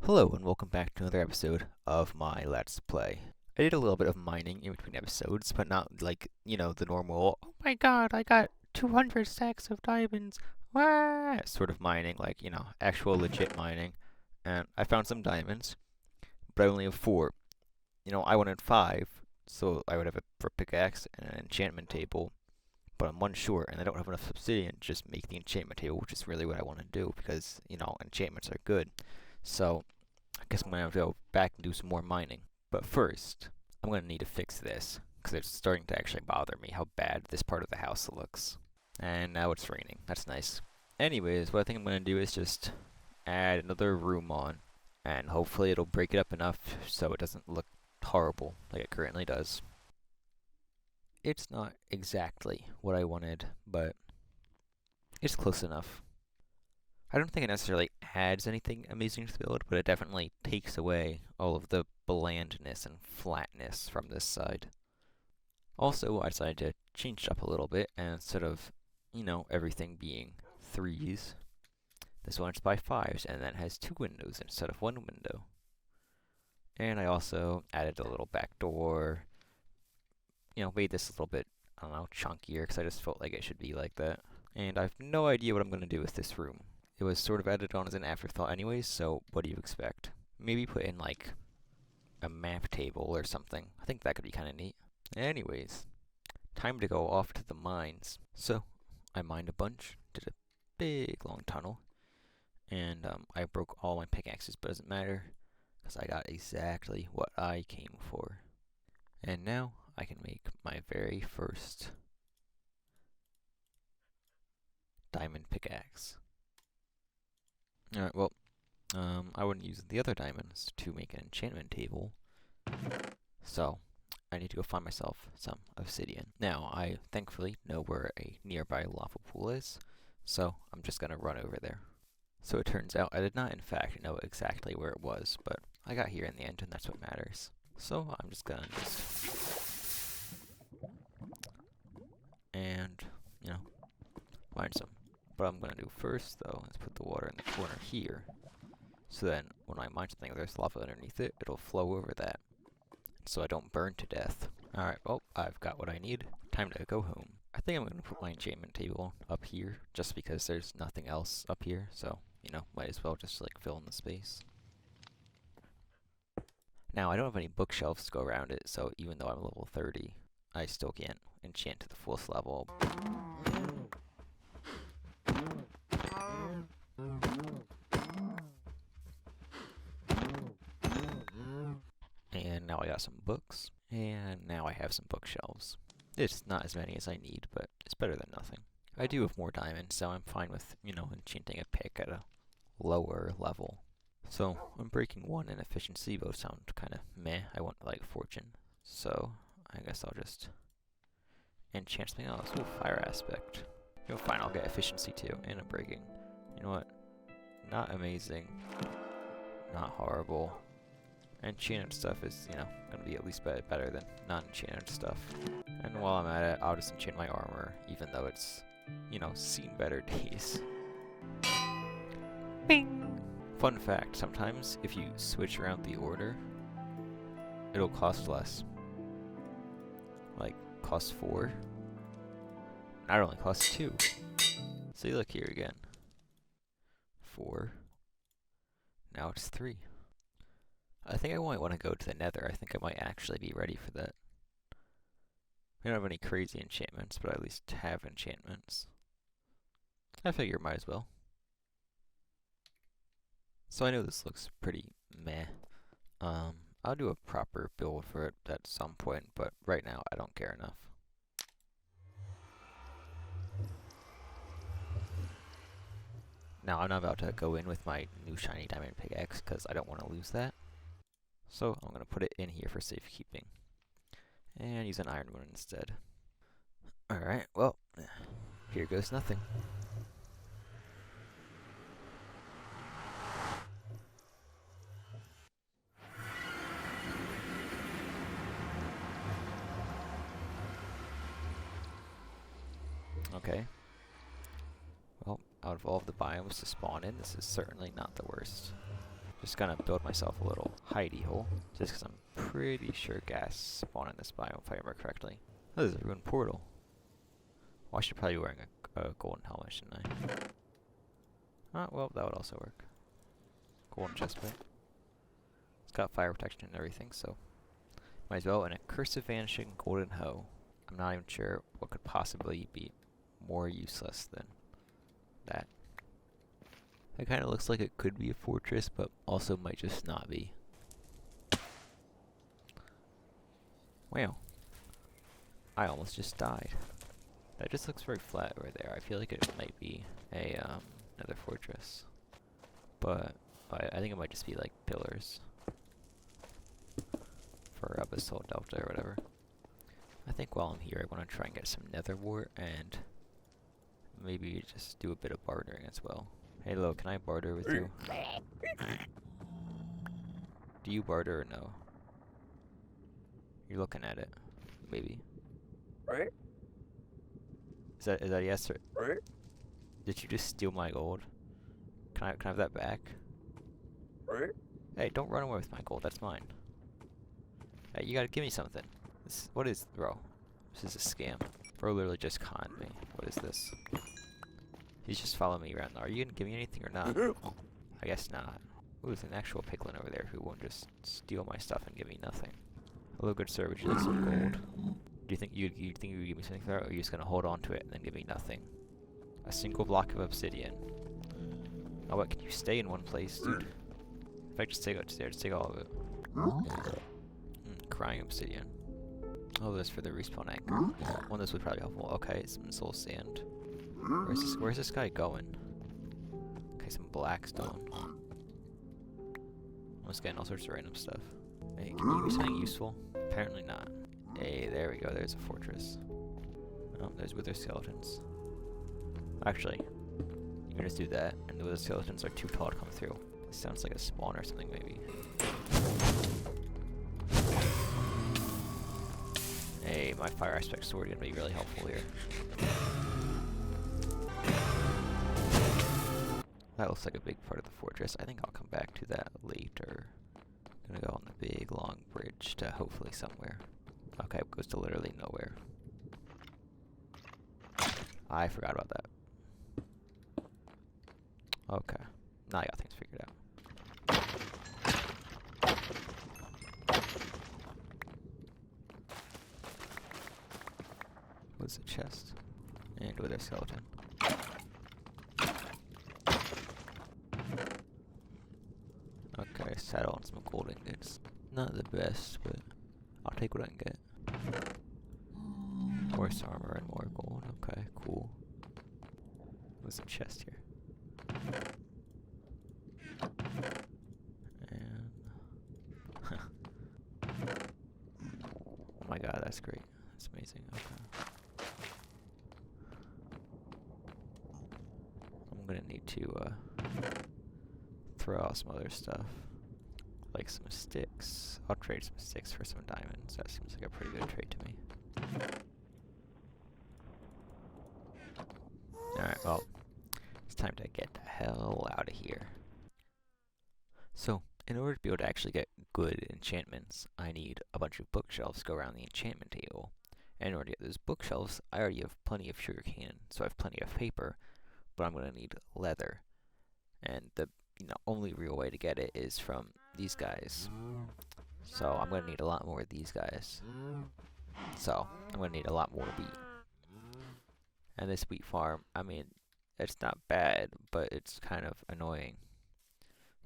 Hello and welcome back to another episode of my Let's Play. I did a little bit of mining in between episodes, but not like, the normal, oh my god, I got 200 stacks of diamonds, wah, sort of mining, like, actual legit mining. And I found some diamonds, but I only have 4. I wanted 5, so I would have a pickaxe and an enchantment table, but I'm 1 short, and I don't have enough obsidian to just make the enchantment table, which is really what I want to do, because, enchantments are good. So, I guess I'm going to have to go back and do some more mining. But first, I'm going to need to fix this, because it's starting to actually bother me how bad this part of the house looks. And now it's raining. That's nice. Anyways, what I think I'm going to do is just add another room on, and hopefully it'll break it up enough so it doesn't look horrible like it currently does. It's not exactly what I wanted, but it's close enough. I don't think it necessarily adds anything amazing to the build, but it definitely takes away all of the blandness and flatness from this side. Also, I decided to change it up a little bit, and instead of, everything being 3s, this one's by 5s, and then has 2 windows instead of 1 window. And I also added a little back door, made this a little bit, I don't know, chunkier, because I just felt like it should be like that. And I have no idea what I'm going to do with this room. It was sort of added on as an afterthought anyways, so what do you expect? Maybe put in, like, a map table or something. I think that could be kind of neat. Anyways, time to go off to the mines. So, I mined a bunch, did a big long tunnel, and I broke all my pickaxes, but it doesn't matter, because I got exactly what I came for. And now, I can make my very first diamond pickaxe. Alright, well, I wouldn't use the other diamonds to make an enchantment table, so I need to go find myself some obsidian. Now, I thankfully know where a nearby lava pool is, so I'm just gonna run over there. So it turns out I did not in fact know exactly where it was, but I got here in the end and that's what matters. So I'm just gonna and, find some. What I'm going to do first, though, is put the water in the corner here. So then, when I mine something, there's lava underneath it, it'll flow over that. So I don't burn to death. Alright, well, I've got what I need. Time to go home. I think I'm going to put my enchantment table up here, just because there's nothing else up here. So, might as well just, fill in the space. Now, I don't have any bookshelves to go around it, so even though I'm level 30, I still can't enchant to the fullest level. And now I got some books, and now I have some bookshelves. It's not as many as I need, but it's better than nothing. I do have more diamonds, so I'm fine with, enchanting a pick at a lower level. So, I'm breaking 1 in efficiency, both sound kind of meh. I want, fortune. So, I guess I'll just enchant something else. Ooh, fire aspect. Fine, I'll get efficiency too, and a breaking. You know what? Not amazing. Not horrible. Enchanted stuff is, gonna be at least better than non-enchanted stuff. And while I'm at it, I'll just enchant my armor, even though it's, seen better days. Bing! Fun fact, sometimes if you switch around the order, it'll cost less. Like, cost 4. Now it only costs 2. See, look here again. 4. Now it's 3. I think I might want to go to the Nether. I think I might actually be ready for that. I don't have any crazy enchantments, but I at least have enchantments. I figure might as well. So I know this looks pretty meh. I'll do a proper build for it at some point, but right now I don't care enough. Now I'm not about to go in with my new shiny diamond pickaxe because I don't want to lose that. So I'm going to put it in here for safekeeping. And use an iron one instead. Alright, well, here goes nothing. Okay. Well, out of all of the biomes to spawn in, this is certainly not the worst. Just gonna build myself a little hidey hole, just because I'm pretty sure gas spawn in this biome if I remember correctly. Oh, there's a ruined portal. Well, I should probably be wearing a golden helmet, shouldn't I? Well, that would also work. Golden chestplate. It's got fire protection and everything, so might as well. And a cursive vanishing golden hoe. I'm not even sure what could possibly be more useless than that. It kind of looks like it could be a fortress, but also might just not be. Wow. I almost just died. That just looks very flat right there. I feel like it might be a another fortress, but I think it might just be like pillars for Abyssal Delta or whatever. I think while I'm here, I want to try and get some nether wart and maybe just do a bit of bartering as well. Hey, Lo, can I barter with you? Do you barter or no? You're looking at it, maybe. Is that a yes or? Did you just steal my gold? Can I have that back? Hey, don't run away with my gold. That's mine. Hey, you gotta give me something. What is, bro? This is a scam. Bro literally just conned me. What is this? He's just following me around. Are you gonna give me anything or not? I guess not. Ooh, there's an actual piglin over there who won't just steal my stuff and give me nothing. Hello, good sir. Would you like some gold? Do you think you would give me something for that, or are you just gonna hold on to it and then give me nothing? A single block of obsidian. Oh, what? Can you stay in one place, dude? In fact, just take it upstairs. Just take all of it. Crying obsidian. Oh, that's for the respawn egg. One of those would probably be helpful. Okay, some soul sand. Where's this guy going? Okay, some black stone. I'm just getting all sorts of random stuff. Hey, can you give me something useful? Apparently not. Hey, there we go. There's a fortress. Oh, there's wither skeletons. Actually, you can just do that, and the wither skeletons are too tall to come through. This sounds like a spawn or something, maybe. Hey, my fire aspect sword is gonna be really helpful here. That looks like a big part of the fortress. I think I'll come back to that later. I'm gonna go on the big long bridge to hopefully somewhere. Okay, it goes to literally nowhere. I forgot about that. Okay, now I got things figured out. What's the chest? And with a skeleton. Okay, saddle on some gold ingots. Not the best, but I'll take what I can get. Horse armor and more gold. Okay, cool. There's some chest here. And oh my god, that's great. That's amazing. Okay. I'm gonna need to throw out some other stuff. Like some sticks. I'll trade some sticks for some diamonds. That seems like a pretty good trade to me. Alright, well, it's time to get the hell out of here. So, in order to be able to actually get good enchantments, I need a bunch of bookshelves to go around the enchantment table. And in order to get those bookshelves, I already have plenty of sugarcane, so I have plenty of paper, but I'm going to need leather. And the only real way to get it is from these guys. So I'm going to need a lot more of these guys. So I'm going to need a lot more wheat. And this wheat farm, I mean, it's not bad, but it's kind of annoying.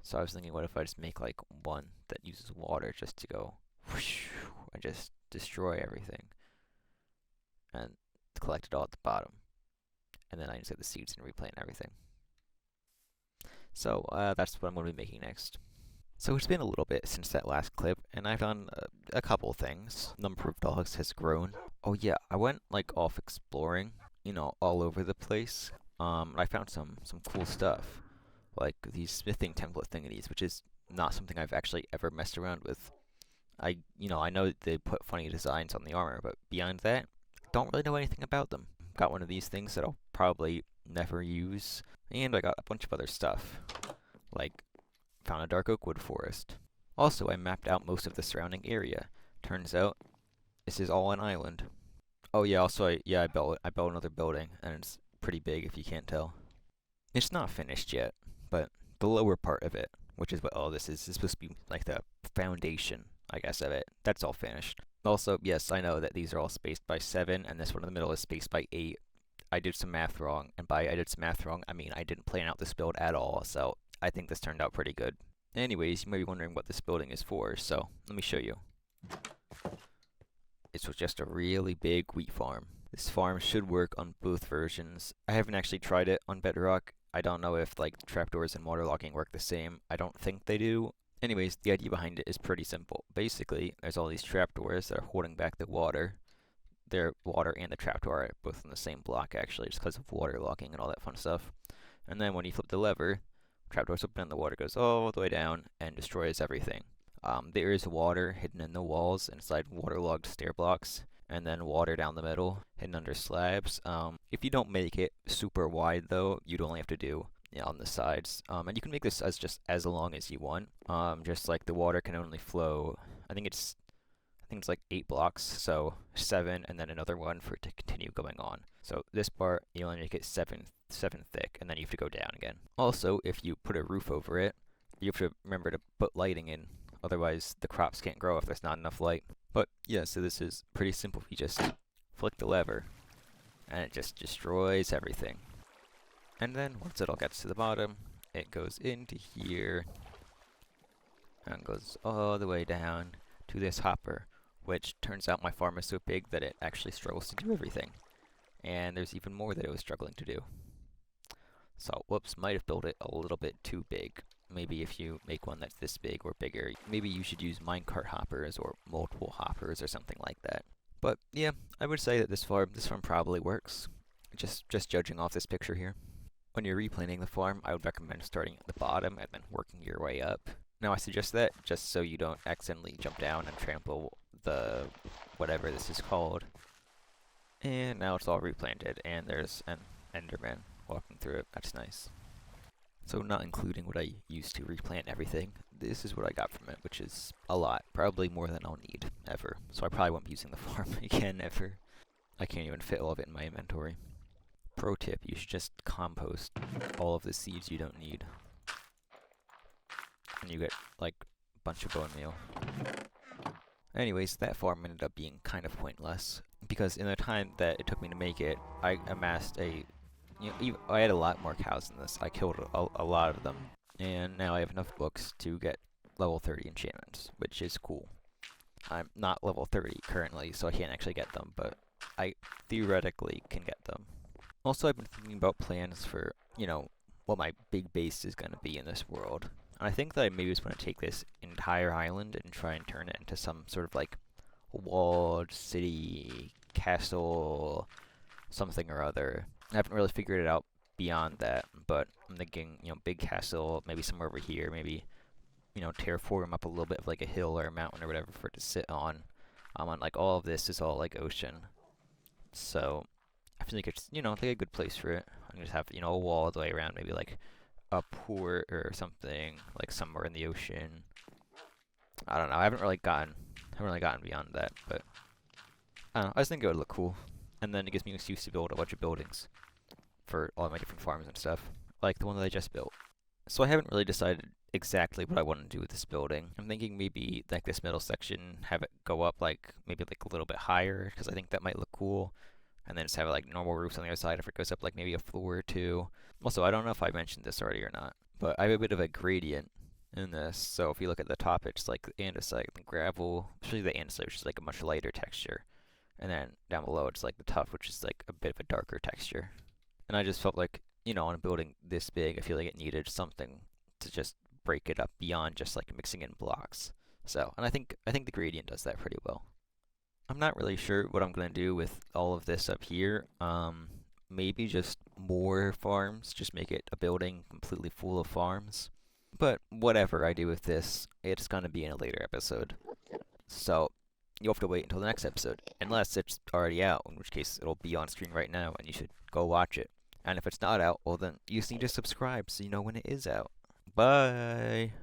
So I was thinking, what if I just make like one that uses water just to go whoosh and just destroy everything and collect it all at the bottom. And then I just get the seeds and replant everything. So that's what I'm going to be making next. So it's been a little bit since that last clip, and I've done a couple things. Number of dogs has grown. Oh yeah, I went like off exploring, all over the place. I found some cool stuff, like these smithing template thingies, which is not something I've actually ever messed around with. I know they put funny designs on the armor, but beyond that, don't really know anything about them. Got one of these things that I'll probably never use, and I got a bunch of other stuff, like Found a dark oak wood forest. Also, I mapped out most of the surrounding area. Turns out, this is all an island. Oh yeah, also I built another building, and it's pretty big if you can't tell. It's not finished yet, but the lower part of it, which is what all this is supposed to be like the foundation, I guess, of it. That's all finished. Also, yes, I know that these are all spaced by 7, and this one in the middle is spaced by 8. I did some math wrong, and by I did some math wrong, I mean I didn't plan out this build at all, so I think this turned out pretty good. Anyways, you may be wondering what this building is for, so let me show you. It's just a really big wheat farm. This farm should work on both versions. I haven't actually tried it on Bedrock. I don't know if like trapdoors and water logging work the same. I don't think they do. Anyways, the idea behind it is pretty simple. Basically, there's all these trapdoors that are holding back the water. Their water and the trapdoor are both in the same block actually, just because of water logging and all that fun stuff. And then when you flip the lever, trapdoors open and the water goes all the way down and destroys everything. There is water hidden in the walls inside waterlogged stair blocks, and then water down the middle, hidden under slabs. If you don't make it super wide though, you'd only have to do on the sides. And you can make this as just as long as you want. Just like the water can only flow, I think it's like 8 blocks, so 7 and then another one for it to continue going on. So this part, you only make it 7 thick, and then you have to go down again. Also, if you put a roof over it, you have to remember to put lighting in, otherwise the crops can't grow if there's not enough light. But yeah, so this is pretty simple. You just flick the lever, and it just destroys everything. And then once it all gets to the bottom, it goes into here, and goes all the way down to this hopper, which turns out my farm is so big that it actually struggles to do everything. And there's even more that it was struggling to do. So, whoops, might have built it a little bit too big. Maybe if you make one that's this big or bigger, maybe you should use minecart hoppers or multiple hoppers or something like that. But yeah, I would say that this farm probably works. Just judging off this picture here. When you're replanting the farm, I would recommend starting at the bottom and then working your way up. Now I suggest that just so you don't accidentally jump down and trample the whatever this is called. And now it's all replanted, and there's an Enderman walking through it. That's nice. So not including what I used to replant everything, this is what I got from it, which is a lot. Probably more than I'll need, ever. So I probably won't be using the farm again, ever. I can't even fit all of it in my inventory. Pro tip, you should just compost all of the seeds you don't need. And you get, like, a bunch of bone meal. Anyways, that farm ended up being kind of pointless, because in the time that it took me to make it, I amassed I had a lot more cows than this. I killed a lot of them, and now I have enough books to get level 30 enchantments, which is cool. I'm not level 30 currently, so I can't actually get them, but I theoretically can get them. Also, I've been thinking about plans for, what my big base is going to be in this world. And I think that I maybe just want to take this entire island and try and turn it into some sort of like walled city, castle, something or other. I haven't really figured it out beyond that, but I'm thinking, big castle, maybe somewhere over here, maybe, terraform up a little bit of like a hill or a mountain or whatever for it to sit on. And like all of this is all like ocean. So I feel like it's, like a good place for it. I can just have, a wall all the way around, maybe like a port or something, like somewhere in the ocean. I don't know. I haven't really gotten beyond that, but I don't know. I just think it would look cool. And then it gives me an excuse to build a bunch of buildings for all my different farms and stuff, like the one that I just built. So I haven't really decided exactly what I want to do with this building. I'm thinking maybe like this middle section, have it go up maybe a little bit higher, because I think that might look cool. And then just have like normal roofs on the other side if it goes up like maybe a floor or two. Also, I don't know if I mentioned this already or not, but I have a bit of a gradient in this. So if you look at the top, it's like the andesite, the gravel, especially the andesite, which is like a much lighter texture. And then down below, it's like the tuff, which is like a bit of a darker texture. And I just felt like, on a building this big, I feel like it needed something to just break it up beyond just like mixing in blocks. So, and I think the gradient does that pretty well. I'm not really sure what I'm going to do with all of this up here. Maybe just more farms, just make it a building completely full of farms. But whatever I do with this, it's going to be in a later episode. So, you'll have to wait until the next episode, unless it's already out, in which case it'll be on screen right now, and you should go watch it. And if it's not out, well then, you just need to subscribe so you know when it is out. Bye!